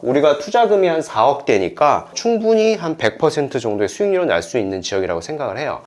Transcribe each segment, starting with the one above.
우리가 투자금이 한 4억대니까 충분히 한 100% 정도의 수익률을 날 수 있는 지역이라고 생각을 해요.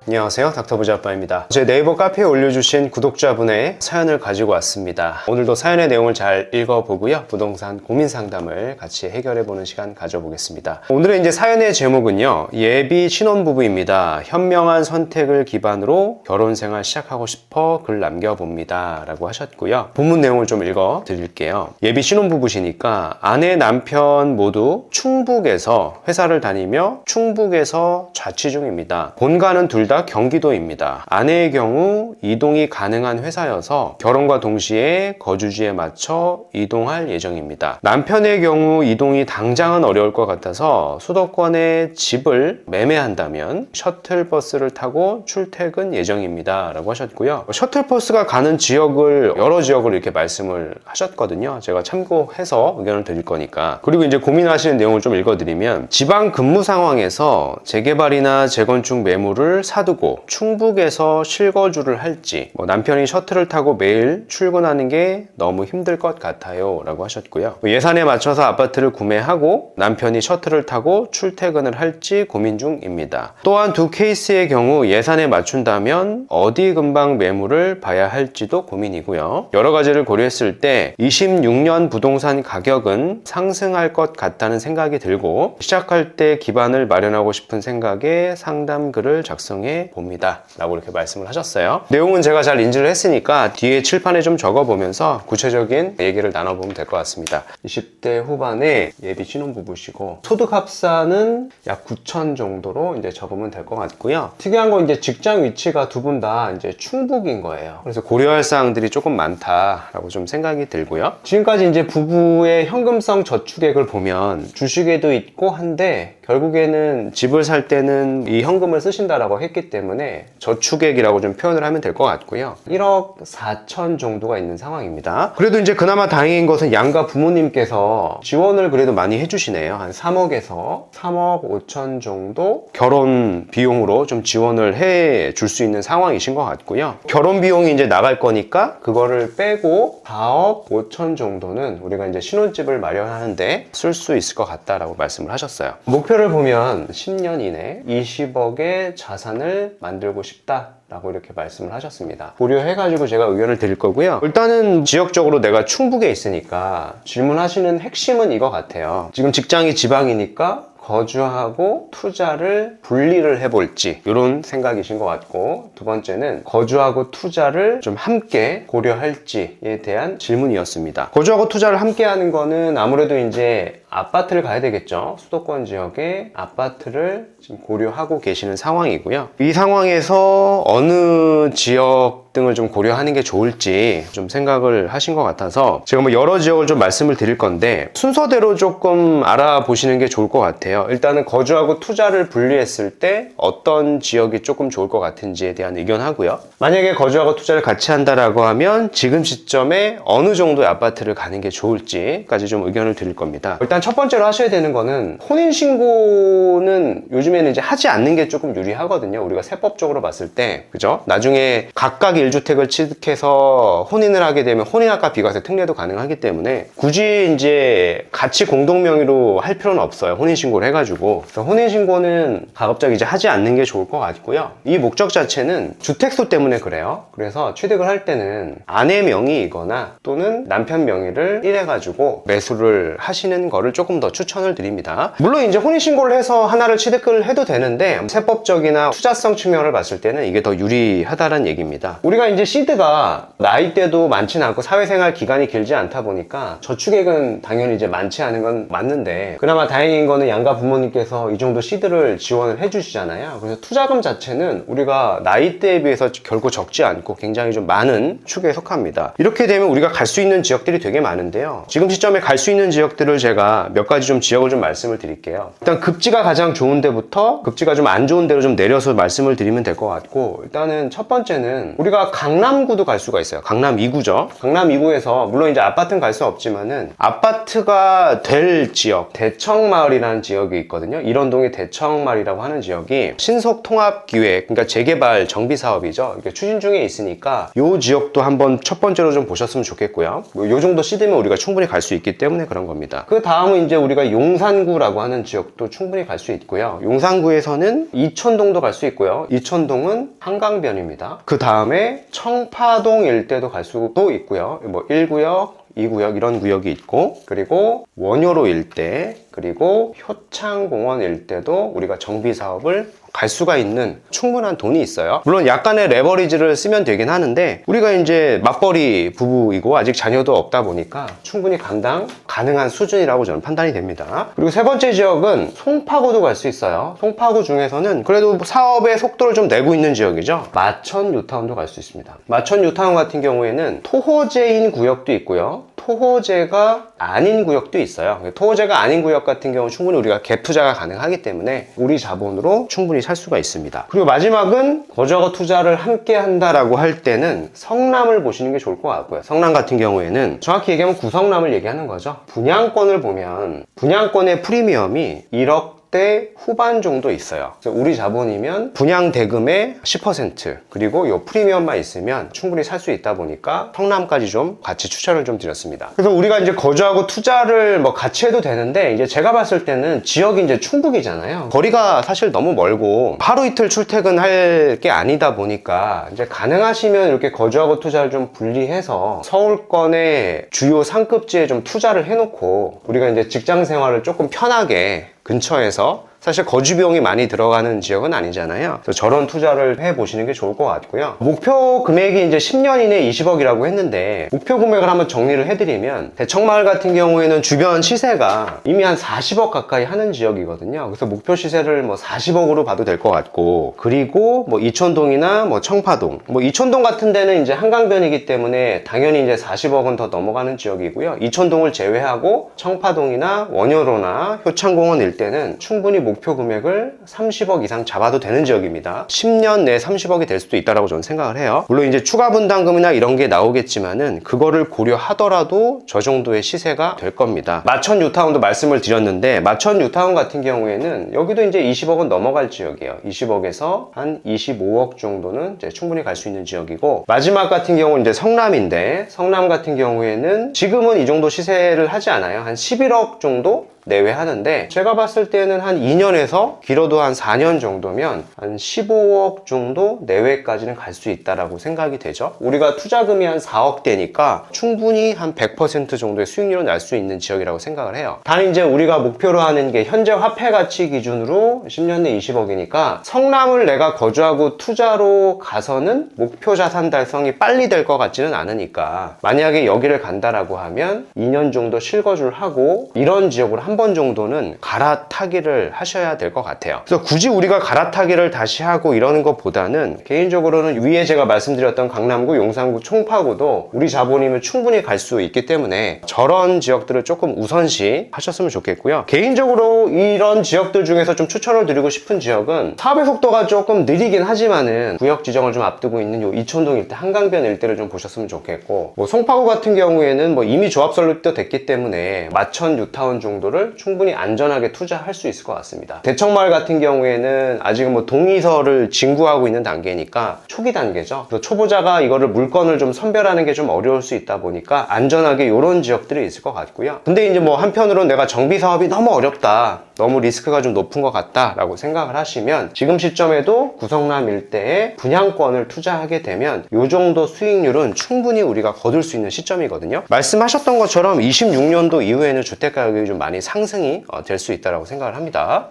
안녕하세요, 닥터부자아빠입니다. 제 네이버 카페에 올려주신 구독자분의 사연을 가지고 왔습니다. 오늘도 사연의 내용을 잘 읽어보고요, 부동산 고민 상담을 같이 해결해보는 시간 가져보겠습니다. 오늘의 이제 사연의 제목은요, 예비 신혼부부입니다. 현명한 선택을 기반으로 결혼생활 시작하고 싶어 글 남겨봅니다 라고 하셨고요. 본문 내용을 좀 읽어드릴게요. 예비 신혼부부시니까 아내 남편 모두 충북에서 회사를 다니며 충북에서 자취 중입니다. 본가는 둘 다 경기도입니다. 아내의 경우 이동이 가능한 회사여서 결혼과 동시에 거주지에 맞춰 이동할 예정입니다. 남편의 경우 이동이 당장은 어려울 것 같아서 수도권에 집을 매매한다면 셔틀버스를 타고 출퇴근 예정입니다 라고 하셨고요. 셔틀버스가 가는 지역을 여러 지역을 이렇게 말씀을 하셨거든요. 제가 참고해서 의견을 드릴 거니까. 그리고 이제 고민하시는 내용을 좀 읽어드리면, 지방 근무 상황에서 재개발이나 재건축 매물을 사두고 충북에서 실거주를 할지, 남편이 셔틀을 타고 매일 출근하는 게 너무 힘들 것 같아요 라고 하셨고요. 예산에 맞춰서 아파트를 구매하고 남편이 셔틀을 타고 출퇴근을 할지 고민 중입니다. 또한 두 케이스의 경우 예산에 맞춘다면 어디 근방 매물을 봐야 할지도 고민이고요. 여러 가지를 고려했을 때 26년 부동산 가격은 상승할 것 같다는 생각이 들고, 시작할 때 기반을 마련하고 싶은 생각에 상담 글을 작성해 봅니다 라고 이렇게 말씀을 하셨어요. 내용은 제가 잘 인지를 했으니까 뒤에 칠판에 좀 적어보면서 구체적인 얘기를 나눠보면 될 것 같습니다. 20대 후반에 예비 신혼부부시고 소득 합산은 약 9천 정도로 이제 적으면 될 것 같고요. 특이한 건 이제 직장 위치가 두 분 다 이제 충북인 거예요. 그래서 고려할 사항들이 조금 많다라고 좀 생각이 들고요. 지금까지 이제 부부의 현금성 저축액을 보면 주식에도 있고 한데, 결국에는 집을 살 때는 이 현금을 쓰신다라고 했기 때문에 저축액이라고 좀 표현을 하면 될 것 같고요. 1억 4천 정도가 있는 상황입니다. 그래도 이제 그나마 다행인 것은 양가 부모님께서 지원을 그래도 많이 해주시네요. 한 3억에서 3억 5천 정도 결혼 비용으로 좀 지원을 해 줄 수 있는 상황이신 것 같고요. 결혼 비용이 이제 나갈 거니까 그거를 빼고 4억 5천 정도는 우리가 이제 신혼집을 마련하는데 쓸 수 있을 것 같다라고 말씀을 하셨어요. 목표를 보면 10년 이내 20억의 자산을 만들고 싶다 라고 이렇게 말씀을 하셨습니다. 고려해가지고 제가 의견을 드릴 거고요. 일단은 지역적으로 내가 충북에 있으니까 질문하시는 핵심은 이거 같아요. 지금 직장이 지방이니까 거주하고 투자를 분리를 해볼지, 이런 생각이신 것 같고, 두 번째는 거주하고 투자를 좀 함께 고려할지에 대한 질문이었습니다. 거주하고 투자를 함께 하는 거는 아무래도 이제 아파트를 가야 되겠죠. 수도권 지역에 아파트를 지금 고려하고 계시는 상황이고요. 이 상황에서 어느 지역 등을 좀 고려하는 게 좋을지 좀 생각을 하신 것 같아서 제가 뭐 여러 지역을 좀 말씀을 드릴 건데, 순서대로 조금 알아보시는 게 좋을 것 같아요. 일단은 거주하고 투자를 분리했을 때 어떤 지역이 조금 좋을 것 같은지에 대한 의견하고요. 만약에 거주하고 투자를 같이 한다라고 하면 지금 시점에 어느 정도의 아파트를 가는 게 좋을지까지 좀 의견을 드릴 겁니다. 일단 첫 번째로 하셔야 되는 거는, 혼인신고는 요즘에는 이제 하지 않는 게 조금 유리하거든요. 우리가 세법적으로 봤을 때, 그죠? 나중에 각각 1주택을 취득해서 혼인을 하게 되면 혼인학과 비과세 특례도 가능하기 때문에 굳이 이제 같이 공동명의로 할 필요는 없어요. 혼인신고를 해가지고. 그래서 혼인신고는 가급적 이제 하지 않는 게 좋을 것 같고요. 이 목적 자체는 주택수 때문에 그래요. 그래서 취득을 할 때는 아내 명의이거나 또는 남편 명의를 일해가지고 매수를 하시는 거를 조금 더 추천을 드립니다. 물론 이제 혼인신고를 해서 하나를 취득을 해도 되는데, 세법적이나 투자성 측면을 봤을 때는 이게 더 유리하다는 얘기입니다. 우리가 이제 시드가 나이대도 많지는 않고 사회생활 기간이 길지 않다 보니까 저축액은 당연히 이제 많지 않은 건 맞는데, 그나마 다행인 거는 양가 부모님께서 이 정도 시드를 지원을 해주시잖아요. 그래서 투자금 자체는 우리가 나이대에 비해서 결코 적지 않고 굉장히 좀 많은 축에 속합니다. 이렇게 되면 우리가 갈 수 있는 지역들이 되게 많은데요. 지금 시점에 갈 수 있는 지역들을 제가 제가 몇 가지 좀 지역을 좀 말씀을 드릴게요. 일단 급지가 가장 좋은 데부터 급지가 좀 안 좋은 데로 좀 내려서 말씀을 드리면 될 것 같고, 일단은 첫 번째는 우리가 강남구도 갈 수가 있어요. 강남 2구죠. 강남 2구에서 물론 이제 아파트는 갈 수 없지만은 아파트가 될 지역, 대청마을이라는 지역이 있거든요. 일원동의 대청마을이라고 하는 지역이 신속통합기획, 그러니까 재개발 정비 사업이죠. 이렇게 추진 중에 있으니까 이 지역도 한번 첫 번째로 좀 보셨으면 좋겠고요. 요 정도 시드면 우리가 충분히 갈 수 있기 때문에 그런 겁니다. 그 다음은 이제 우리가 용산구라고 하는 지역도 충분히 갈 수 있고요. 용산구에서는 이촌동도 갈 수 있고요. 이촌동은 한강변입니다. 그 다음에 청파동 일대도 갈 수도 있고요. 뭐 1구역, 2구역 이런 구역이 있고, 그리고 원효로 일대, 그리고 효창공원 일대도 우리가 정비 사업을 갈 수가 있는 충분한 돈이 있어요. 물론 약간의 레버리지를 쓰면 되긴 하는데, 우리가 이제 맞벌이 부부이고 아직 자녀도 없다 보니까 충분히 감당 가능한 수준이라고 저는 판단이 됩니다. 그리고 세 번째 지역은 송파구도 갈 수 있어요. 송파구 중에서는 그래도 사업의 속도를 좀 내고 있는 지역이죠. 마천 뉴타운도 갈 수 있습니다. 마천 뉴타운 같은 경우에는 토호제인 구역도 있고요. 토호제가 아닌 구역도 있어요. 토호제가 아닌 구역 같은 경우는 충분히 우리가 갭 투자가 가능하기 때문에 우리 자본으로 충분히 살 수가 있습니다. 그리고 마지막은 거주하고 투자를 함께 한다라고 할 때는 성남을 보시는 게 좋을 것 같고요. 성남 같은 경우에는 정확히 얘기하면 구성남을 얘기하는 거죠. 분양권을 보면 분양권의 프리미엄이 1억 대 후반 정도 있어요. 그래서 우리 자본이면 분양 대금의 10% 그리고 요 프리미엄만 있으면 충분히 살 수 있다 보니까 성남까지 좀 같이 추천을 좀 드렸습니다. 그래서 우리가 이제 거주하고 투자를 뭐 같이 해도 되는데, 이제 제가 봤을 때는 지역이 이제 충북이잖아요. 거리가 사실 너무 멀고 하루 이틀 출퇴근할 게 아니다 보니까 이제 가능하시면 이렇게 거주하고 투자를 좀 분리해서 서울권의 주요 상급지에 좀 투자를 해놓고 우리가 이제 직장 생활을 조금 편하게 근처에서, 사실 거주 비용이 많이 들어가는 지역은 아니잖아요. 그래서 저런 투자를 해보시는 게 좋을 것 같고요. 목표 금액이 이제 10년 이내 20억이라고 했는데, 목표 금액을 한번 정리를 해드리면 대청마을 같은 경우에는 주변 시세가 이미 한 40억 가까이 하는 지역이거든요. 그래서 목표 시세를 뭐 40억으로 봐도 될 것 같고, 그리고 뭐 이촌동이나 뭐 청파동, 뭐 이촌동 같은 데는 이제 한강변이기 때문에 당연히 이제 40억은 더 넘어가는 지역이고요. 이촌동을 제외하고 청파동이나 원효로나 효창공원 일대는 충분히 목표 금액을 30억 이상 잡아도 되는 지역입니다. 10년 내에 30억이 될 수도 있다고 저는 생각을 해요. 물론 이제 추가 분담금이나 이런 게 나오겠지만은 그거를 고려하더라도 저 정도의 시세가 될 겁니다. 마천 뉴타운도 말씀을 드렸는데, 마천 뉴타운 같은 경우에는 여기도 이제 20억은 넘어갈 지역이에요. 20억에서 한 25억 정도는 이제 충분히 갈 수 있는 지역이고, 마지막 같은 경우는 이제 성남인데, 성남 같은 경우에는 지금은 이 정도 시세를 하지 않아요. 한 11억 정도 내외 하는데, 제가 봤을 때는 한 2년에서 길어도 한 4년 정도면 한 15억 정도 내외까지는 갈 수 있다라고 생각이 되죠. 우리가 투자금이 한 4억대니까 충분히 한 100% 정도의 수익률을 날 수 있는 지역이라고 생각을 해요. 단 이제 우리가 목표로 하는 게 현재 화폐 가치 기준으로 10년 내 20억이니까 성남을 내가 거주하고 투자로 가서는 목표 자산 달성이 빨리 될 것 같지는 않으니까, 만약에 여기를 간다라고 하면 2년 정도 실거주를 하고 이런 지역으로 한 번 정도는 갈아타기를 하셔야 될 것 같아요. 그래서 굳이 우리가 갈아타기를 다시 하고 이러는 것보다는 개인적으로는 위에 제가 말씀드렸던 강남구, 용산구, 청파구도 우리 자본이면 충분히 갈 수 있기 때문에 저런 지역들을 조금 우선시 하셨으면 좋겠고요. 개인적으로 이런 지역들 중에서 좀 추천을 드리고 싶은 지역은 사업의 속도가 조금 느리긴 하지만은 구역 지정을 좀 앞두고 있는 요 이촌동 일대, 한강변 일대를 좀 보셨으면 좋겠고, 뭐 송파구 같은 경우에는 뭐 이미 조합 설립도 됐기 때문에 마천 뉴타운 정도를 충분히 안전하게 투자할 수 있을 것 같습니다. 대청마을 같은 경우에는 아직은 뭐 동의서를 진구하고 있는 단계니까 초기 단계죠. 그래서 초보자가 이거를 물건을 좀 선별하는 게 좀 어려울 수 있다 보니까 안전하게 이런 지역들이 있을 것 같고요. 근데 이제 뭐 한편으로는 내가 정비 사업이 너무 어렵다, 너무 리스크가 좀 높은 것 같다 라고 생각을 하시면, 지금 시점에도 구성남 일대에 분양권을 투자하게 되면 이 정도 수익률은 충분히 우리가 거둘 수 있는 시점이거든요. 말씀하셨던 것처럼 26년도 이후에는 주택가격이 좀 많이 상승이 될 수 있다고 생각을 합니다.